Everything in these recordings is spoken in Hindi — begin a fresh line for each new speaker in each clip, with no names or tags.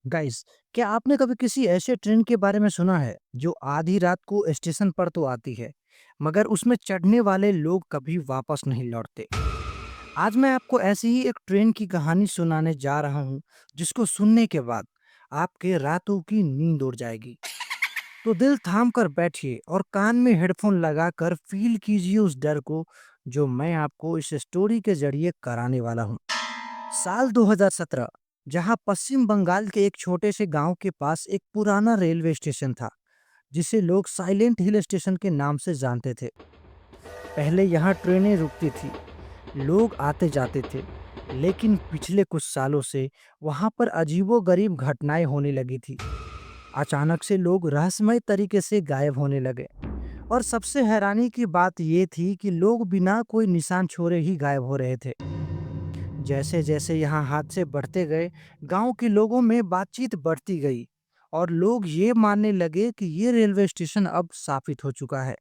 गाइस, क्या आपने कभी किसी ऐसे ट्रेन के बारे में सुना है जो आधी रात को स्टेशन पर तो आती है मगर उसमें चढ़ने वाले लोग कभी वापस नहीं लौटते। आज मैं आपको ऐसी ही एक ट्रेन की कहानी सुनाने जा रहा हूँ जिसको सुनने के बाद आपके रातों की नींद उड़ जाएगी। तो दिल थाम कर बैठिए और कान में हेडफोन लगाकर फील कीजिए उस डर को जो मैं आपको इस स्टोरी के जरिए कराने वाला हूँ। साल 2017, जहां पश्चिम बंगाल के एक छोटे से गांव के पास एक पुराना रेलवे स्टेशन था जिसे लोग साइलेंट हिल स्टेशन के नाम से जानते थे। पहले यहां ट्रेनें रुकती थी, लोग आते जाते थे, लेकिन पिछले कुछ सालों से वहां पर अजीबोगरीब घटनाएं होने लगी थी। अचानक से लोग रहस्यमय तरीके से गायब होने लगे और सबसे हैरानी की बात यह थी कि लोग बिना कोई निशान छोड़े ही गायब हो रहे थे। जैसे जैसे यहाँ हादसे बढ़ते गए, गांव के लोगों में बातचीत बढ़ती गई और लोग ये मानने लगे कि ये रेलवे स्टेशन अब स्थापित हो चुका है।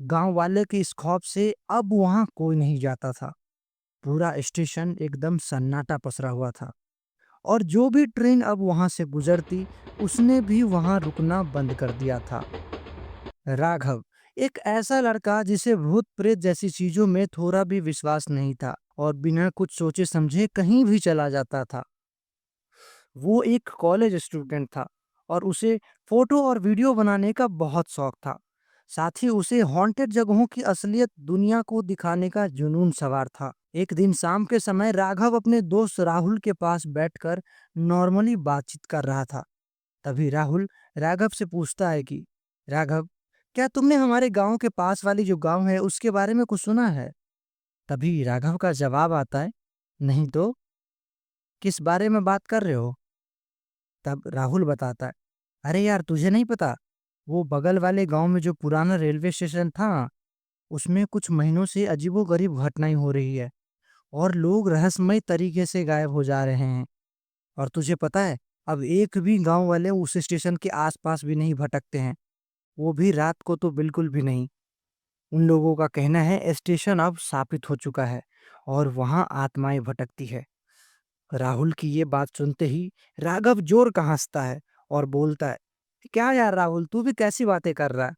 गांव वाले के इस खौफ से अब वहां कोई नहीं जाता था। पूरा स्टेशन एकदम सन्नाटा पसरा हुआ था और जो भी ट्रेन अब वहां से गुजरती, उसने भी वहां रुकना बंद कर दिया था। राघव, एक ऐसा लड़का जिसे भूत प्रेत जैसी चीजों में थोड़ा भी विश्वास नहीं था और बिना कुछ सोचे समझे कहीं भी चला जाता था। वो एक कॉलेज स्टूडेंट था और उसे फोटो और वीडियो बनाने का बहुत शौक था। साथ ही उसे हॉन्टेड जगहों की असलियत दुनिया को दिखाने का जुनून सवार था। एक दिन शाम के समय राघव अपने दोस्त राहुल के पास बैठकर नॉर्मली बातचीत कर रहा था। तभी राहुल राघव से पूछता है कि राघव, क्या तुमने हमारे गांव के पास वाली जो गांव है उसके बारे में कुछ सुना है? तभी राघव का जवाब आता है, नहीं तो, किस बारे में बात कर रहे हो? तब राहुल बताता है, अरे यार, तुझे नहीं पता, वो बगल वाले गांव में जो पुराना रेलवे स्टेशन था, उसमें कुछ महीनों से अजीबोगरीब घटनाएं हो रही है और लोग रहस्यमय तरीके से गायब हो जा रहे हैं। और तुझे पता है, अब एक भी गांव वाले उस स्टेशन के आसपास भी नहीं भटकते हैं, वो भी रात को तो बिल्कुल भी नहीं। उन लोगों का कहना है स्टेशन अब स्थापित हो चुका है और वहां आत्माएं भटकती है। राहुल की ये बात सुनते ही राघव जोर का हंसता है और बोलता है, क्या यार राहुल, तू भी कैसी बातें कर रहा है?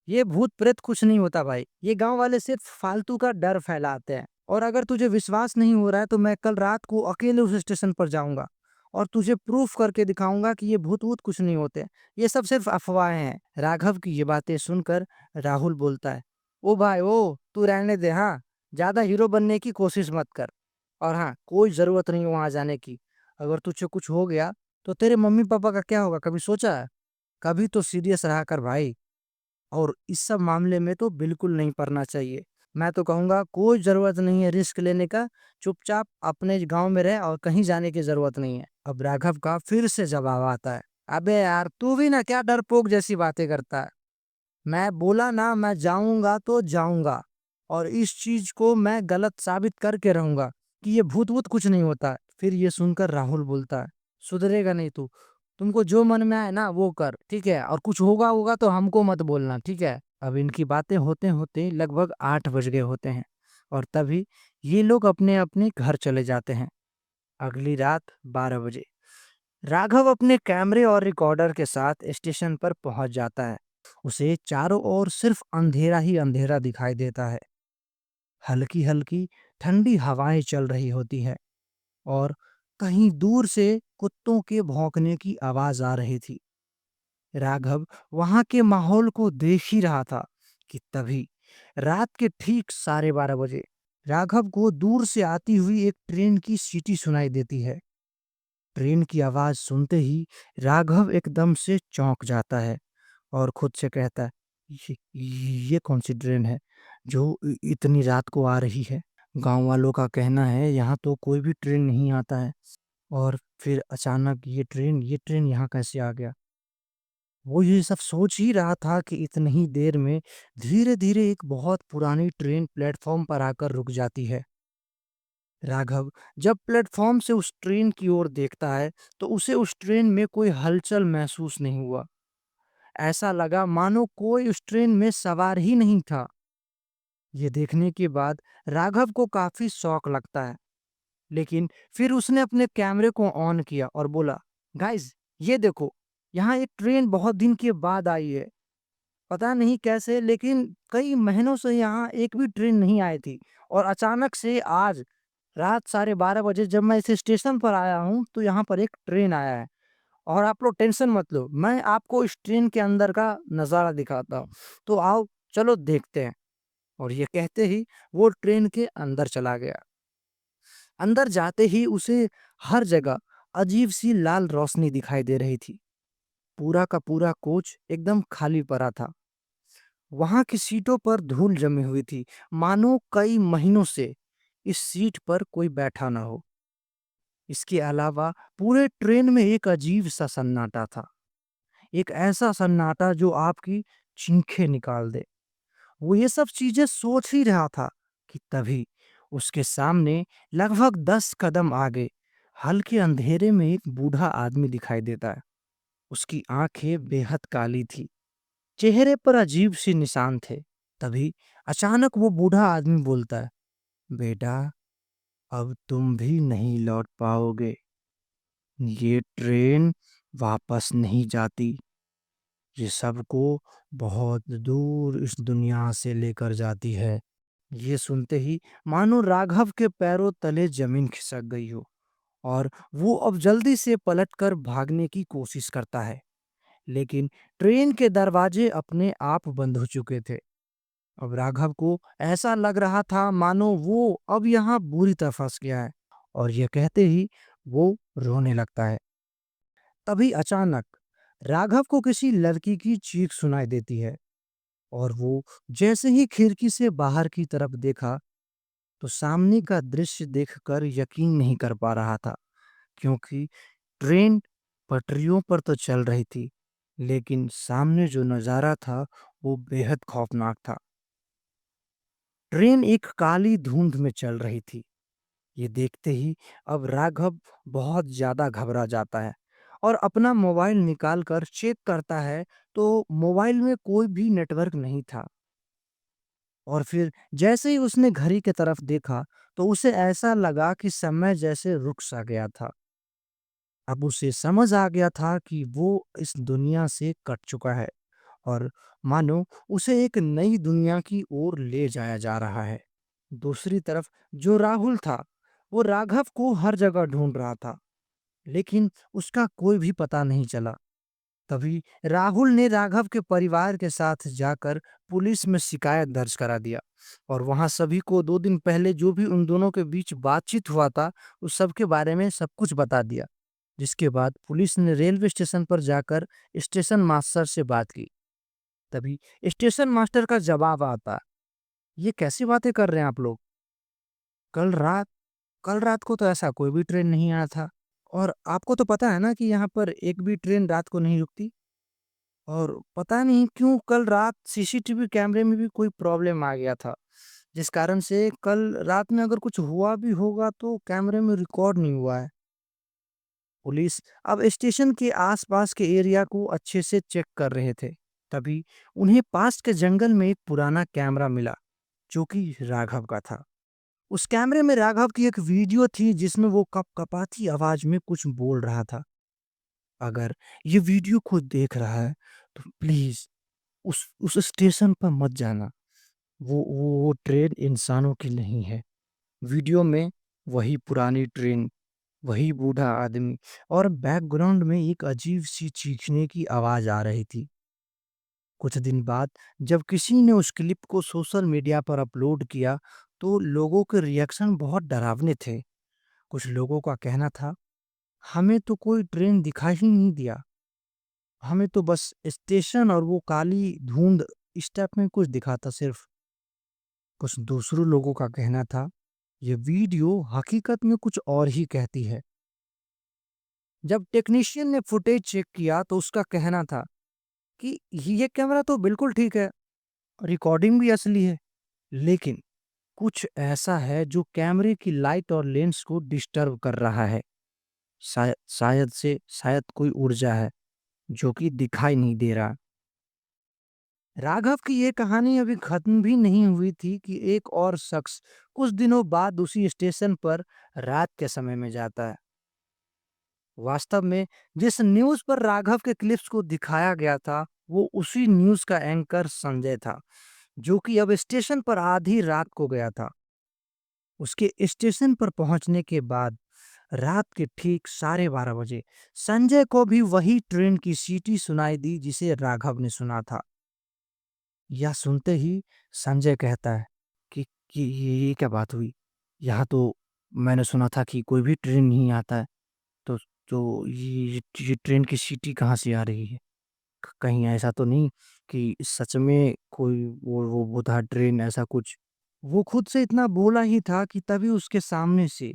ये भूत प्रेत कुछ नहीं होता भाई, ये गांव वाले सिर्फ फालतू का डर फैलाते हैं। और अगर तुझे विश्वास नहीं हो रहा है तो मैं कल रात को अकेले उस स्टेशन पर जाऊंगा और तुझे प्रूफ करके दिखाऊंगा कि ये भूत वूत कुछ नहीं होते, ये सब सिर्फ अफवाहें हैं। राघव की ये बातें सुनकर राहुल बोलता है, ओ भाई ओ, तू रहने दे, हाँ, ज्यादा हीरो बनने की कोशिश मत कर। और हाँ, कोई ज़रूरत नहीं है वहाँ जाने की। अगर तुझे कुछ हो गया, तो तेरे मम्मी-पापा का क्या होगा, कभी सोचा है? कभी तो सीरियस रहा कर भाई। और इस सब मामले में तो बिल्कुल नहीं पड़ना चाहिए। मैं तो कहूँगा कोई ज़रूरत नहीं है रिस्क लेने का, चुपचाप अपने गाँव में रह और कहीं जाने की ज़रूरत नहीं है। अब राघव का फिर से जवाब आता है, अबे यार, तू भी ना क्या डरपोक जैसी बातें करता है। मैं बोला ना, मैं जाऊँगा तो जाऊँगा और इस चीज़ को मैं गलत साबित करके रहूँगा कि ये भूत-वूत कुछ नहीं होता है। फिर ये सुनकर राहुल बोलता है, सुधरेगा नहीं तू। तुमको जो मन में आए ना वो कर, ठीक है? और कुछ होगा होगा तो हमको मत बोलना, ठीक है? अब इनकी बातें होते-होते लगभग 8 बज गए होते हैं और तभी ये लोग अपने-अपने घर चले जाते हैं। अगली रात 12 बजे राघव अपने कैमरे और रिकॉर्डर के साथ स्टेशन पर पहुंच जाता है। उसे चारों ओर सिर्फ अंधेरा ही अंधेरा दिखाई देता है। हल्की हल्की ठंडी हवाएं चल रही होती है और कहीं दूर से कुत्तों के भौंकने की आवाज आ रही थी। राघव वहां के माहौल को देख ही रहा था कि तभी रात के ठीक 12:30 बजे राघव को दूर से आती हुई एक ट्रेन की सीटी सुनाई देती है। ट्रेन की आवाज सुनते ही राघव एकदम से चौंक जाता है और खुद से कहता है, ये ये कौन सी ट्रेन है जो इतनी रात को आ रही है? गांव वालों का कहना है यहाँ तो कोई भी ट्रेन नहीं आता है और फिर अचानक ये ट्रेन यहाँ कैसे आ गया? वो ये सब सोच ही रहा था कि इतनी ही देर में धीरे धीरे एक बहुत पुरानी ट्रेन प्लेटफॉर्म पर आकर रुक जाती है। राघव जब प्लेटफॉर्म से उस ट्रेन की ओर देखता है तो उसे उस ट्रेन में कोई हलचल महसूस नहीं हुआ। ऐसा लगा मानो कोई उस ट्रेन में सवार ही नहीं था। ये देखने के बाद राघव को काफी शौक लगता है, लेकिन फिर उसने अपने कैमरे को ऑन किया और बोला, गाइस, ये देखो, यहाँ एक ट्रेन बहुत दिन के बाद आई है। पता नहीं कैसे, लेकिन कई महीनों से यहाँ एक भी ट्रेन नहीं आई थी और अचानक से आज रात 12:30 बजे जब मैं इस स्टेशन पर आया हूँ, तो यहाँ पर एक ट्रेन आया है। और आप लोग टेंशन मत लो, मैं आपको इस ट्रेन के अंदर का नज़ारा दिखाता हूँ। तो आओ, चलो देखते हैं। और ये कहते ही वो ट्रेन के अंदर चला गया। अंदर जाते ही उसे हर जगह अजीब-सी लाल रोशनी दिखाई दे रही थी। पूरा का पूरा कोच एकदम खाली पड़ा था। वहाँ की सीटों पर धूल जमी हुई थी, मानो कई महीनों से इस सीट पर कोई बैठा ना हो। इसके अलावा पूरे ट्रेन में एक अजीब-सा सन्नाटा था। एक ऐसा सन्नाटा जो आपकी चीखें निकाल दे। वो ये सब चीज़ें सोच ही रहा था कि तभी उसके सामने लगभग 10 कदम आगे हल्के अंधेरे में एक बूढ़ा आदमी दिखाई देता है। उसकी आंखें बेहद काली थी, चेहरे पर अजीब सी निशान थे। तभी अचानक वो बूढ़ा आदमी बोलता है, बेटा, अब तुम भी नहीं लौट पाओगे। ये ट्रेन वापस नहीं जाती। ये सबको बहुत दूर इस दुनिया से लेकर जाती है। ये सुनते ही मानो राघव के पैरों तले जमीन खिसक गई हो और वो अब जल्दी से पलटकर भागने की कोशिश करता है। लेकिन ट्रेन के दरवाजे अपने आप बंद हो चुके थे। अब राघव को ऐसा लग रहा था मानो वो अब यहाँ बुरी तरह फंस गया है। और ये कहते ही वो रोने लगता है। तभी अचानक राघव को किसी लड़की की चीख सुनाई देती है और वो जैसे ही खिड़की से बाहर की तरफ देखा, तो सामने का दृश्य देखकर यकीन नहीं कर पा रहा था, क्योंकि ट्रेन पटरियों पर तो चल रही थी, लेकिन सामने जो नज़ारा था वो बेहद खौफनाक था। ट्रेन एक काली धुंध में चल रही थी। ये देखते ही अब राघव बहुत ज़्यादा घबरा जाता है और अपना मोबाइल निकालकर चेक करता है, तो मोबाइल में कोई भी नेटवर्क नहीं था। और फिर जैसे ही उसने घड़ी की तरफ देखा, तो उसे ऐसा लगा कि समय जैसे रुक सा गया था। अब उसे समझ आ गया था कि वो इस दुनिया से कट चुका है और मानो उसे एक नई दुनिया की ओर ले जाया जा रहा है। दूसरी तरफ जो राहुल था, वो राघव को हर जगह ढूंढ रहा था, लेकिन उसका कोई भी पता नहीं चला। तभी राहुल ने राघव के परिवार के साथ जाकर पुलिस में शिकायत दर्ज करा दिया और वहां सभी को 2 दिन पहले जो भी उन दोनों के बीच बातचीत हुआ था, उस सब के बारे में सब कुछ बता दिया। जिसके बाद पुलिस ने रेलवे स्टेशन पर जाकर स्टेशन मास्टर से बात की। तभी स्टेशन मास्टर का जवाब आता, ये कैसी बातें कर रहे हैं आप लोग? कल रात कल रात को तो ऐसा कोई भी ट्रेन नहीं आया था। और आपको तो पता है ना कि यहाँ पर एक भी ट्रेन रात को नहीं रुकती। और पता नहीं क्यों कल रात सीसीटीवी कैमरे में भी कोई प्रॉब्लम आ गया था, जिस कारण से कल रात में अगर कुछ हुआ भी होगा तो कैमरे में रिकॉर्ड नहीं हुआ है। पुलिस अब स्टेशन के आसपास के एरिया को अच्छे से चेक कर रहे थे। तभी उन्हें पास के जंगल में एक पुराना कैमरा मिला, जो कि राघव का था। उस कैमरे में राघव की एक वीडियो थी जिसमें वो कपकपाती आवाज में कुछ बोल रहा था। अगर ये वीडियो कोई देख रहा है, तो प्लीज उस स्टेशन पर मत जाना। वो ट्रेन इंसानों की नहीं है। वीडियो में वही पुरानी ट्रेन, वही बूढ़ा आदमी और बैकग्राउंड में एक अजीब सी चीखने की आवाज आ रही थी। कुछ दिन बाद जब किसी ने उस क्लिप को सोशल मीडिया पर अपलोड किया, तो लोगों के रिएक्शन बहुत डरावने थे। कुछ लोगों का कहना था, हमें तो कोई ट्रेन दिखाई ही नहीं दिया। हमें तो बस स्टेशन और वो काली धुंध इस टाइप में कुछ दिखा था सिर्फ। कुछ दूसरों लोगों का कहना था, ये वीडियो हकीकत में कुछ और ही कहती है। जब टेक्नीशियन ने फुटेज चेक किया तो उसका कहना था कि ये कैमरा तो बिल्कुल ठीक है, रिकॉर्डिंग भी असली है, लेकिन कुछ ऐसा है जो कैमरे की लाइट और लेंस को डिस्टर्ब कर रहा है। शायद कोई ऊर्जा है जो कि दिखाई नहीं दे रहा। राघव की ये कहानी अभी खत्म भी नहीं हुई थी कि एक और शख्स कुछ दिनों बाद उसी स्टेशन पर रात के समय में जाता है। वास्तव में जिस न्यूज़ पर राघव के क्लिप्स को दिखाया गया था, वो उसी न्यूज़ का एंकर संजय था, जो कि अब स्टेशन पर आधी रात को गया था। उसके स्टेशन पर पहुंचने के बाद रात के ठीक 12:30 बजे संजय को भी वही ट्रेन की सीटी सुनाई दी जिसे राघव ने सुना था। यह सुनते ही संजय कहता है कि ये क्या बात हुई? यहाँ तो मैंने सुना था कि कोई भी ट्रेन नहीं आता है। तो ये ट्रेन की सीटी कहाँ से आ रही है? कहीं ऐसा तो नहीं कि सच में कोई वो था ट्रेन ऐसा कुछ? वो खुद से इतना बोला ही था कि तभी उसके सामने से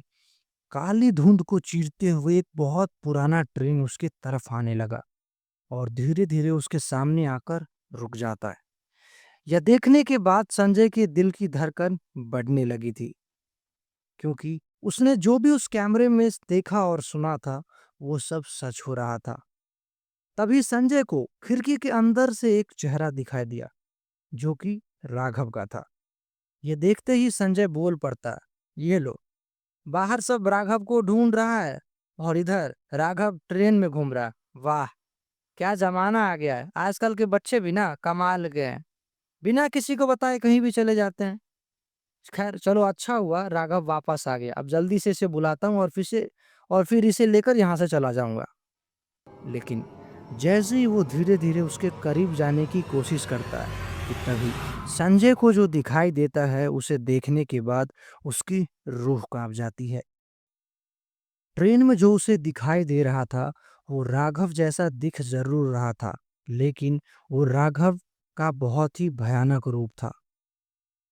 काली धुंध को चीरते हुए एक बहुत पुराना ट्रेन उसके तरफ आने लगा और धीरे-धीरे उसके सामने आकर रुक जाता है। यह देखने के बाद संजय के दिल की धड़कन बढ़ने लगी थी, क्योंकि उसने जो भी उस कैमरे में देखा और सुना था, वो सब सच हो रहा था। तभी संजय को खिड़की के अंदर से एक चेहरा दिखाई दिया, जो कि राघव का था। ये देखते ही संजय बोल पड़ता, "ये लो, बाहर सब राघव को ढूंढ रहा है और इधर राघव ट्रेन में घूम रहा है। वाह, क्या जमाना आ गया है। आजकल के बच्चे भी ना कमाल के हैं, बिना किसी को बताए कहीं भी चले जाते हैं। खैर चलो, अच्छा हुआ राघव वापस आ गया। अब जल्दी से इसे बुलाता हूँ और फिर इसे लेकर यहाँ से चला जाऊंगा।" लेकिन जैसे ही वो धीरे-धीरे उसके करीब जाने की कोशिश करता है, कि तभी संजय को जो दिखाई देता है, उसे देखने के बाद उसकी रूह कांप जाती है। ट्रेन में जो उसे दिखाई दे रहा था, वो राघव जैसा दिख ज़रूर रहा था, लेकिन वो राघव का बहुत ही भयानक रूप था।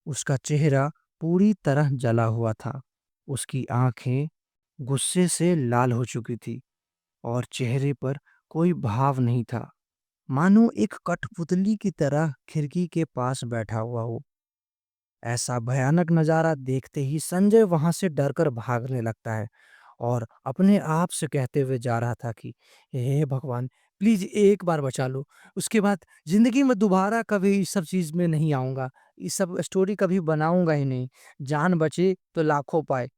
उसका चेहरा पूरी तरह जला हुआ था। उसकी आँखें गुस्से से लाल हो चुकी थी और चेहरे पर कोई भाव नहीं था, मानो एक कठपुतली की तरह खिड़की के पास बैठा हुआ हो। ऐसा भयानक नज़ारा देखते ही संजय वहां से डरकर भागने लगता है और अपने आप से कहते हुए जा रहा था कि हे भगवान, प्लीज एक बार बचा लो। उसके बाद जिंदगी में दोबारा कभी इस सब चीज में नहीं आऊंगा, इस सब स्टोरी कभी बनाऊंगा ही नहीं। जान बचे तो लाखों पाए,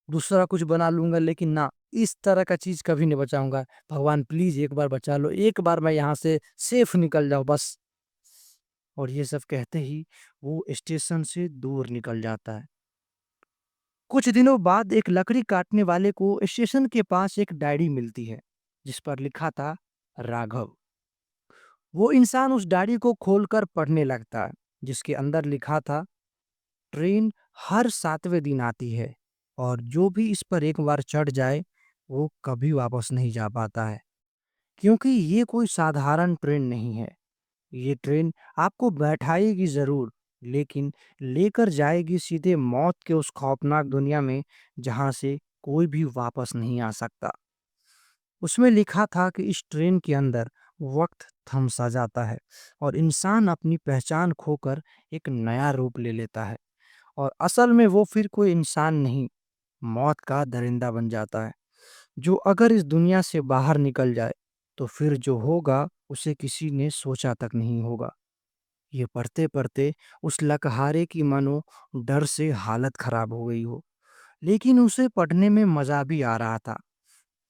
दूसरा कुछ बना लूंगा, लेकिन ना, इस तरह का चीज कभी नहीं बचाऊंगा। भगवान प्लीज एक बार बचा लो, एक बार मैं यहाँ से सेफ निकल जाऊं बस। और ये सब कहते ही वो स्टेशन से दूर निकल जाता है। कुछ दिनों बाद एक लकड़ी काटने वाले को स्टेशन के पास एक डायरी मिलती है, जिस पर लिखा था राघव। वो इंसान उस डायरी को खोलकर पढ़ने लगता है, जिसके अंदर लिखा था, ट्रेन हर 7वें दिन आती है और जो भी इस पर एक बार चढ़ जाए, वो कभी वापस नहीं जा पाता है, क्योंकि ये कोई साधारण ट्रेन नहीं है। ये ट्रेन आपको बैठाएगी जरूर, लेकिन लेकर जाएगी सीधे मौत के उस खौफनाक दुनिया में, जहां से कोई भी वापस नहीं आ सकता। उसमें लिखा था कि इस ट्रेन के अंदर वक्त थम सा जाता है और इंसान अपनी पहचान खोकर एक नया रूप ले लेता है, और असल में वो फिर कोई इंसान नहीं, मौत का दरिंदा बन जाता है, जो अगर इस दुनिया से बाहर निकल जाए तो फिर जो होगा उसे किसी ने सोचा तक नहीं होगा। ये पढ़ते-पढ़ते उस लकहारे की मानो डर से हालत खराब हो गई हो, लेकिन उसे पढ़ने में मज़ा भी आ रहा था।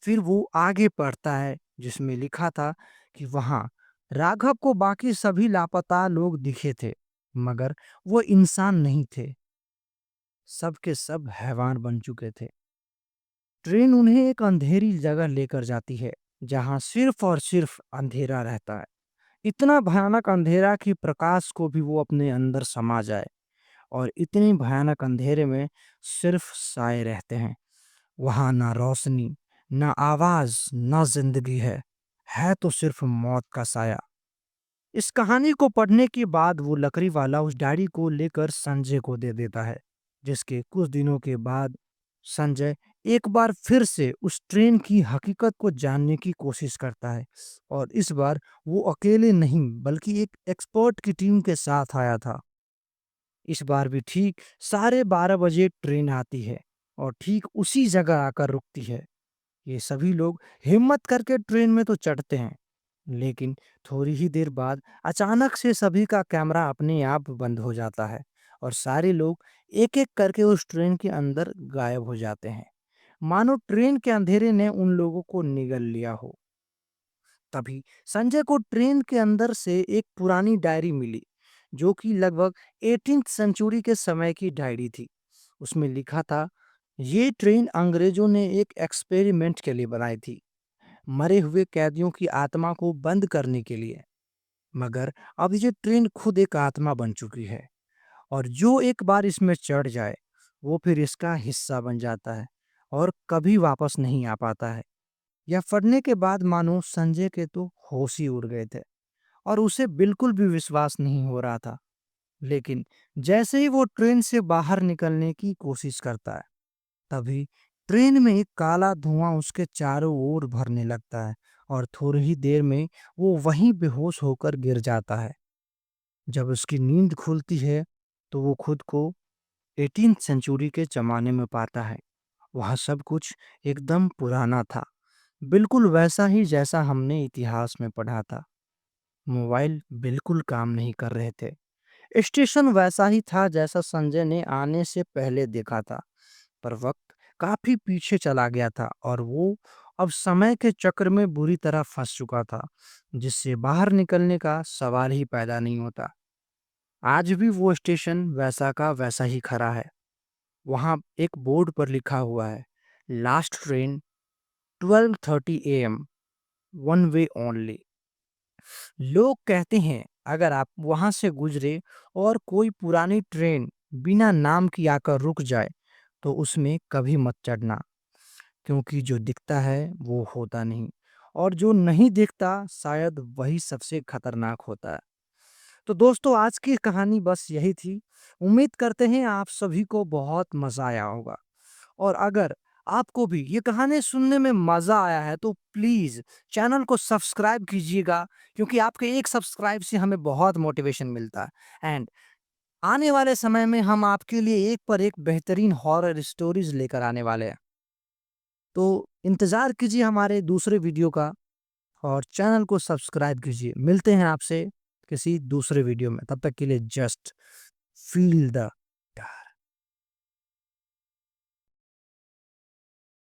फिर वो आगे पढ़ता है, जिसमें लिखा था कि वहाँ राघव को बाकी सभी लापता लोग दिखे थे, मगर वो इंसान नहीं थे, सब के सब हैवान बन चुके थे। ट्रेन उन्हें एक अंधेरी जगह लेकर जाती है, जहाँ सिर्फ और सिर्फ अंधेरा रहता है। इतना भयानक अंधेरा कि प्रकाश को भी वो अपने अंदर समा जाए, और इतनी भयानक अंधेरे में सिर्फ साए रहते हैं। वहां ना रोशनी, ना आवाज, ना जिंदगी है तो सिर्फ मौत का साया। इस कहानी को पढ़ने के बाद वो लकड़ी वाला उस डायरी को लेकर संजय को दे देता है, जिसके कुछ दिनों के बाद संजय एक बार फिर से उस ट्रेन की हकीकत को जानने की कोशिश करता है, और इस बार वो अकेले नहीं बल्कि एक एक्सपर्ट की टीम के साथ आया था। इस बार भी ठीक 12:30 बजे ट्रेन आती है और ठीक उसी जगह आकर रुकती है। ये सभी लोग हिम्मत करके ट्रेन में तो चढ़ते हैं, लेकिन थोड़ी ही देर बाद अचानक से सभी का कैमरा अपने आप बंद हो जाता है और सारे लोग एक-एक करके उस ट्रेन के अंदर गायब हो जाते हैं। मानो ट्रेन के अंधेरे ने उन लोगों को निगल लिया हो। तभी संजय को ट्रेन के अंदर से एक पुरानी डायरी मिली, जो कि लगभग 18th सेंचुरी के समय की डायरी थी। उसमें लिखा था, ये ट्रेन अंग्रेजों ने एक एक्सपेरिमेंट के लिए बनाई थी, मरे हुए कैदियों की आत्मा को बंद करने के लिए। मगर अब ये ट्रेन खुद एक आत्मा बन चुकी है, और जो एक बार इसमें चढ़ जाए वो फिर इसका हिस्सा बन जाता है और कभी वापस नहीं आ पाता है। यह पढ़ने के बाद मानो संजय के तो होश ही उड़ गए थे और उसे बिल्कुल भी विश्वास नहीं हो रहा था। लेकिन जैसे ही वो ट्रेन से बाहर निकलने की कोशिश करता है, तभी ट्रेन में एक काला धुआं उसके चारों ओर भरने लगता है और थोड़ी ही देर में वो वहीं बेहोश होकर गिर जाता है। जब उसकी नींद खुलती है तो वो खुद को 18th सेंचुरी के जमाने में पाता है। वहाँ सब कुछ एकदम पुराना था, बिल्कुल वैसा ही जैसा हमने इतिहास में पढ़ा था। मोबाइल बिल्कुल काम नहीं कर रहे थे। स्टेशन वैसा ही था जैसा संजय ने आने से पहले देखा था, पर वक्त काफी पीछे चला गया था और वो अब समय के चक्र में बुरी तरह फंस चुका था, जिससे बाहर निकलने का सवाल ही पैदा नहीं होता। आज भी वो स्टेशन वैसा का वैसा ही खड़ा है। वहाँ एक बोर्ड पर लिखा हुआ है, last train 12:30 AM, one way only. लोग कहते हैं अगर आप वहां से गुजरे और कोई पुरानी ट्रेन बिना नाम की आकर रुक जाए तो उसमें कभी मत चढ़ना, क्योंकि जो दिखता है वो होता नहीं, और जो नहीं दिखता शायद वही सबसे खतरनाक होता है। तो दोस्तों, आज की कहानी बस यही थी। उम्मीद करते हैं आप सभी को बहुत मजा आया होगा। और अगर आपको भी ये कहानी सुनने में मजा आया है तो प्लीज चैनल को सब्सक्राइब कीजिएगा, क्योंकि आपके एक सब्सक्राइब से हमें बहुत मोटिवेशन मिलता है। एंड आने वाले समय में हम आपके लिए एक पर एक बेहतरीन हॉरर स्टोरीज लेकर आने वाले हैं। तो इंतजार कीजिए हमारे दूसरे वीडियो का और चैनल को सब्सक्राइब कीजिए। मिलते हैं आपसे किसी दूसरे वीडियो में, तब तक के लिए जस्ट फील द